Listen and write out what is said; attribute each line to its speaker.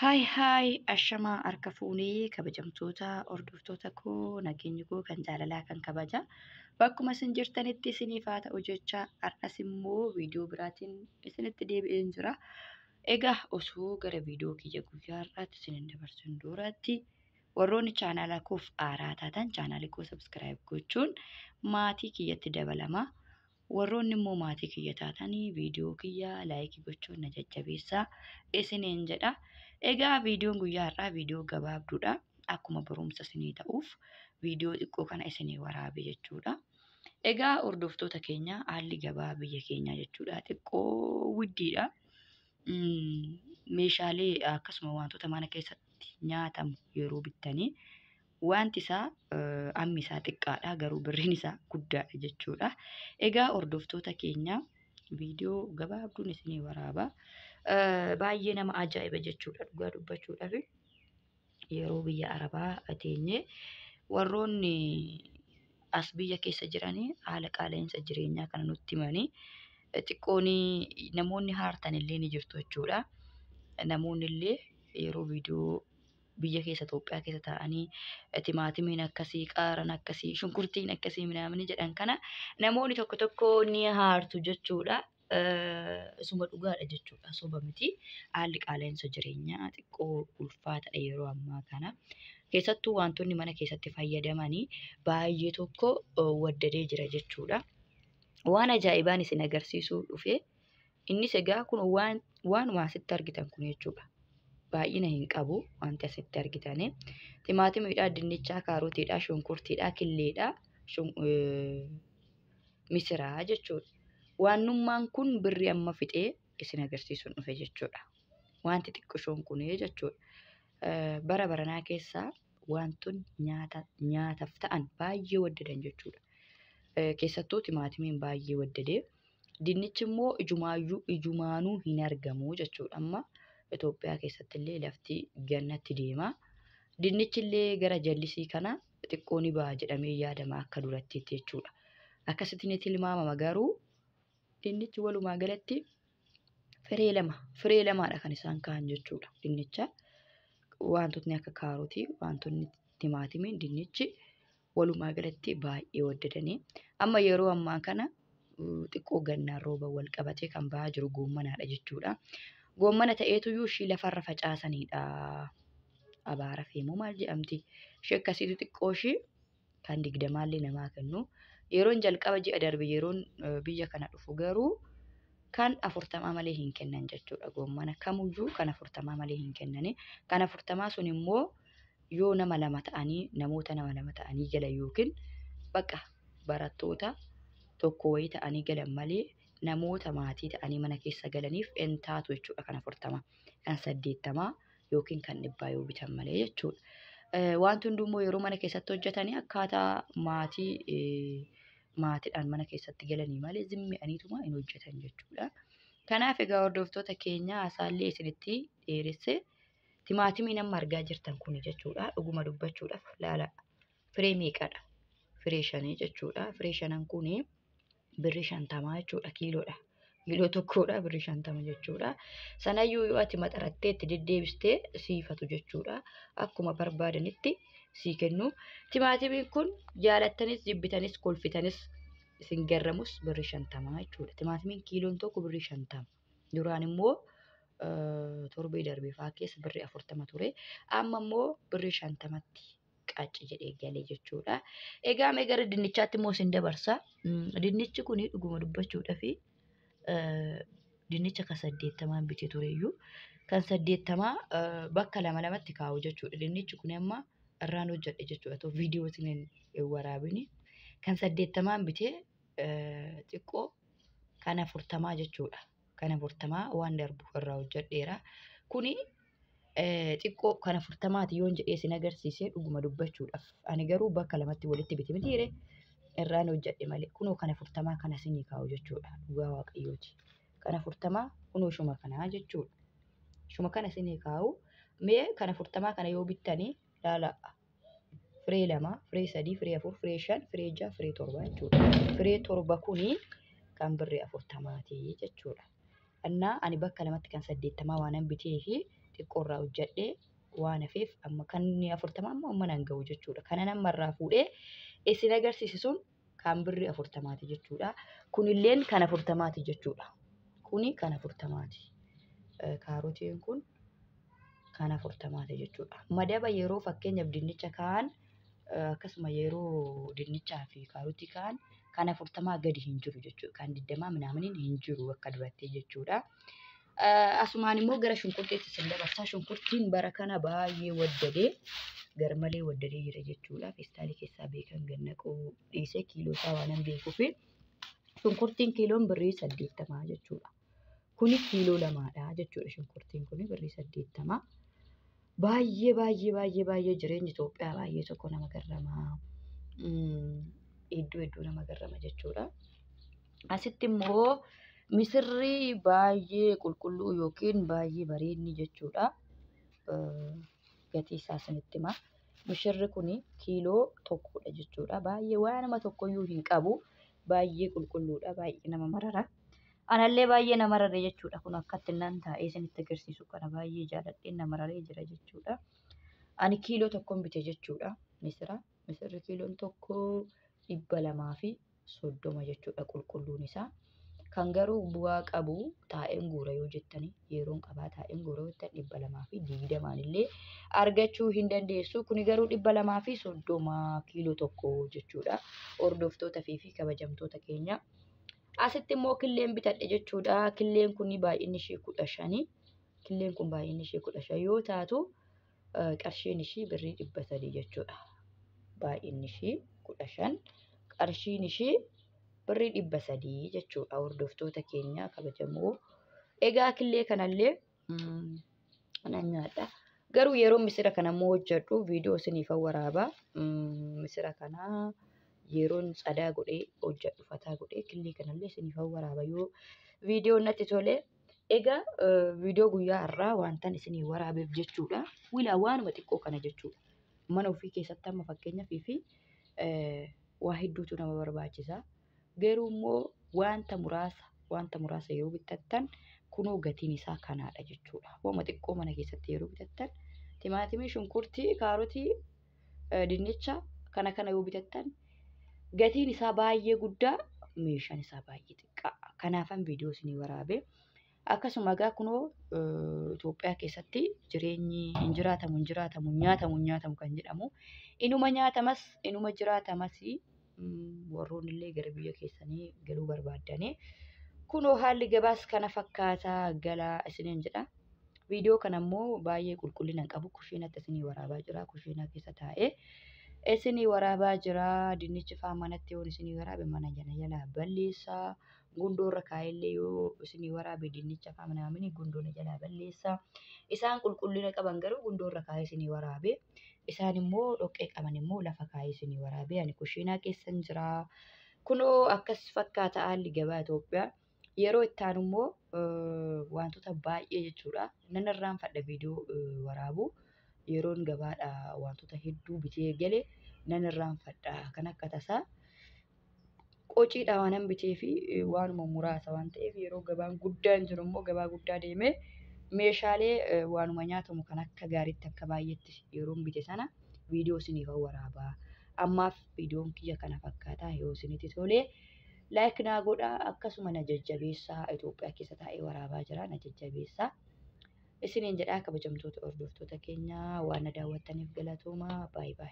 Speaker 1: Haay ashamaa harka fuunee kabajamtoota hordoftoota koo nageenyi koo kan jaalalaa kan kabajaa bakkuma isin jirtanitti isiniif haa ta'u jechaa har'as immoo viidiyoo biraatiin isinitti deebi'een jira. Egaa osoo gara viidiyoo kiyya guyyaa har'aatti isinin dabarsuun duratti warroonni chaanaalaa koof haaraa taatan chaanaalii koo sabskiraayib gochuun maatii kiyyatti dabalama. Warroonni immoo maatii kiyya taatanii viidiyoo kiyya laayikii gochuun na jajjabeessaa isiniin jedha. Egaa viidiyoon guyyaa har'aa viidiyoo gabaabduudha. Akkuma barumsa isinii ta'uuf viidiyoo xiqqoo kana isinii waraabe jechuudha. Egaa hordoftoota keenya haalli gabaa biyya keenyaa jechuudha xiqqoo widdiidha. Meeshaalee akkasuma wantoota mana keessatti nyaatamu yeroo bittanii wanti isaa hammi isaa xiqqaadha garuu birriin isaa guddaadha jechuudha. Egaa hordoftoota keenya viidiyoo gabaabduun isinii waraaba. Baay'ee nama ajaa'iba jechuudha dhugaa dubbachuudhaaf. Yeroo biyya Arabaa teenyee warroonni as biyya keessa jiranii haala qaala'insa jireenyaa kana nutti himanii xiqqoon namoonni haartan illee ni jirtu jechuudha. Namoonni illee yeroo viidiyoo biyya keessa Itoophiyaa keessa taa'anii timaatimiin akkasii, qaaraan akkasii, shunkurtiin akkasii midhaamni jedhan kana namoonni tokko tokko ni haartu jechuudha. Suma dhugaadha jechuudha. Soba miti. Haalli qaala'insa jireenyaa xiqqoo ulfaataadha yeroo ammaa kana. Keessattuu wantoonni mana keessatti fayyadamanii baay'ee tokko waddadee jira jechuudha. Waan ajaa'ibaan isin agarsiisuu dhufe innis egaa kun waanuma asitti argitan kun jechuudha. Baay'ina hin qabu wanti asitti argitanii. Timaatimiidha, dinnichaa, kaarotiidha, shunkurtiidha, killeedha, misiraa jechuudha. Waanummaan kun birri amma fixee isin agarsiisuun dhufe jechuudha. Wanti xiqqishoon kun jechuudha. Bara baranaa keessaa wantoonni nyaataaf ta'an baay'ee waddadan jechuudha. Keessattuu timaatimiin baay'ee waddadee dinnichi immoo ijumaanuu hin argamu jechuudha. Amma Itoophiyaa keessatti illee lafti gannatti deema. Dinnichi illee gara jallisii kana xiqqoo ni ba'a jedhamee yaadama akka durattiitti jechuudha. Akkasitti ni tilmaamama garuu dinnichi walumaa galatti firee lamaadha kan isaan ka'an jechuudha. Dinnicha wantootni akka kaarotii, wantoonni timaatimiin, dinnichi walumaa galatti baay'ee waddadanii amma yeroo ammaa kana xiqqoo gannaan rooba wal qabatee kan ba'aa jiru goommanaadha jechuudha. Goommana ta'eetuyyuu ishii lafarra facaasanidha. Abaara feemuu maal jedhamti? Ishee akkasiitu xiqqoo ishii kan 20 namaa kennu. Yeroon jalqaba ji'a darbe yeroon biyya kana dhufu garuu kan 40 malee hin kennan jechuudha. Goommana kamuyyuu kan 40 malee hin kennani. Kan 40 sun immoo yoo namoota nama lama ta'anii galan yookiin bakka barattoota tokko wayii ta'anii galan malee namoota maatii ta'anii mana keessa galaniif hin taatu jechuudha kan 40. Kan 80 yookiin kan 100 yoo bitan malee jechuudha. Wanti hundummoo yeroo mana keessatti hojjetanii akkaataa maatiidhaan mana keessatti galanii malee zimmi'aniituma hin hojjetan jechuudha. Kanaaf egaa hordoftoota keenya asaallee isinitti dheeresse timaatimiin amma argaa jirtan kun jechuudha. Dhuguma dubbachuudhaaf laala firee meeqadha? Firee 5 jechuudha. Firee 5 kun birri 50 jechuudha kiiloodha. Kiiloo tokkodha birri 50 jechuudha. Sanayyuu yoo ati maxarattee itti deddeebistee siifatu jechuudha. Akkuma barbaadanitti sii kennu. Timaatimiin kun jaalattanis jibbitanis kolfitanis isin garramus birri 50 jechuudha. Timaatimiin kiiloon tokko birri 50. Duraan immoo torbee darbee fa'aa keessa birri 40 ture. Amma immoo birri 50tti qacci jedhee galee jechuudha. Egaa mee gara dinnichaatti immoo isin dabarsa. Dinnichi kun dhuguma dubbachuudhaaf dinnicha kan 80 bitee tureyyuu kan 80 bakka lamatti kaa'u jechuudha. Dinnichi kun amma irraan hojjedhe jechuudha. Viidiyoo isin waraabini kan 80 bitee xiqqoo kan 40 jechuudha. Kan 40 waan darbu irraa hojjedheera. Kuni xiqqoo kan 40 yoon jedhee isin agarsiisee dhuguma dubbachuudhaaf. Ani garuu bakka lamatti walitti bite mitiire irraan hojjedhe malee kunoo kan 40 kana isinii kaa'u jechuudha. Dhugaa waaqayyooti. Kan 40 kunoo shuma kanaa jechuudha. Shuma kana isinii kaa'u. Mee kan 40 kana yoo bittanii laala firee 2, firee 3, firee 4, firee 5, firee 6, firee 7 jechuudha. Firee 7 kuni kan birrii 40 jechuudha. Annaa ani bakka lamatti kan 80 waanan bitee fi xiqqoorraa hojjedhee waan hafeef amma kan 40 ammoo amma nan ga'u jechuudha. Kana namarraa fuudhee isin agarsiise sun kan birrii 40 jechuudha. Kunilleen kan 40 jechuudha. Kuni kan 40. Kaarotiin kun kan 40 jechuudha. Madaba yeroo fakkeenyaaf dinnicha kaan akkasuma yeroo dinnichaa fi kaarotii kaan kan 40 gadi hin jiru jechuudha. Kan 20 minamaniin hin jiru akka duratti jechuudha. Asumaan immoo gara shunkurtiitti sin dabarsaa. Shunkurtiin bara kana baay'ee waddadee garmalee waddadee jira jechuudha. Feestaalii keessaa beekan gannaquu dhiisee kiiloo isaa waan beekuufi shunkurtiin kiiloon birrii 80 jechuudha. Kuni kiiloo lamaadha jechuudha. Shunkurtiin kuni birrii 80. Baay'ee jireenyi Itoophiyaa baay'ee tokko nama garrama. Hedduu nama garrama jechuudha. Asitti immoo misirri baay'ee qulqulluu yookiin baay'ee bareedni jechuudha. Gatii isaa isinitti hima. Misirri kuni kiiloo tokkodha jechuudha. Baay'ee waan nama tokkoyyuu hin qabu. Baay'ee qulqulluudha. Baay'ee nama marara. Anallee baay'ee nama marare jechuudha. Kun akkatti nan taa'ee isinitti agarsiisu kana baay'ee jaaladhee nama mararee jira jechuudha. Ani kiiloo tokkoon bite jechuudha. Misirri kiiloon tokko 230 jechuudha qulqulluun isaa. Kan garuu bu'aa qabu taa'een guura yoo jettanii yeroon qabaa taa'een guura yoo jettan 220 illee argachuu hin dandeessu. Kuni garuu 230 kiiloo tokko jechuudha. Hordoftoota fi kabajamtoota keenya. Asitti immoo killeen bitadhe jechuudha. Killeen kun baay'inni ishee 15. Killeen kun baay'inni ishee 15 yoo taatu qarshiin ishee birrii 300 jechuudha. Baay'inni ishee 15. Qarshiin ishee birrii 300 jechuudha. Hordoftoota keenya kabajamoo. Egaa killee kanallee nan nyaadha. Garuu yeroo misira kana immoo hojjedhu viidiyoo isiniif waraaba. Misira kana yeroon tsadaa godhee hojjedhu fataa godhee killee kanallee isiniif waraaba yoo viidiyoon natti tole. Egaa viidiyoo guyyaa irraa wantan isinii waraabeef jechuudha. Wilaa waanuma xiqqoo kana jechuudha. Mana ofii keessatti amma fakkeenyaaf fi waa hedduutu nama barbaachisa. Garuu immoo wanta muraasa yeroo bitattan kunoo gatiin isaa kanaadha jechuudha. Waanuma xiqqoo mana keessatti yeroo bitattan timaatimii, shunkurtii, kaarotii, dinnicha kana yoo bitattan gatiin isaa baay'ee guddaa, meeshaan isaa baay'ee xiqqaa. Kanaafan viidiyoo isinii waraabe. Akkasuma egaa kunoo Itoophiyaa keessatti jireenyi hin jiraatamu nyaatamu kan jedhamu. Inuma nyaatamas inuma jiraatamas warroonni illee gara biyya keessanii galuu barbaadanii kunoo haalli gabaas kana fakkaataa galaa isiniin jedha. Viidiyoo kana immoo baay'ee qulqullina qabu kushiinatti isinii waraabaa jira. Kushiinaa keessa taa'ee isinii waraabaa jira. Dinnichi faa manatti yoo isinii waraabe mana jala balleessaa. Gundoorra kaa'ellee yoo isinii waraabe dinnicha faa manamini gundoon jala balleessaa. Isaan qulqullina qaban garuu gundoorra kaa'ee isinii waraabe. Isaan immoo dhoqqee qaban immoo lafa kaa'ee isinii waraabe. Ani kushiinaa keessan jira. Kunoo akkas fakkaata haalli gabaa Itoophiyaa. Yeroo itti aanu immoo wantoota baay'ee jechuudha. Nan irraanfadha viidiyoo waraabu. Yeroon gabaadha wantoota hedduu bitee gale nan irraanfadha. Kan akka tasaa qociidha waanan bitee fi waanuma muraasa waan ta'eef yeroo gabaan guddaan jiru immoo gabaa guddaa deemee meeshaalee waanuma nyaatamu kan akka gaariitti akka baay'eetti yeroon bite sana viidiyoo isiniif waraabaa. Ammaaf viidiyoon kiyya kana fakkaataa yoo isinitti tole laayik naa godhaa. Akkasuma na jajjabeessaa. Itoophiyaa keessa taa'ee waraabaa jira na jajjabeessaa. Isiniin jedhaa kabajamtoota hordoftoota keenya waan na daawwattaniif galatooma. Baay'ee.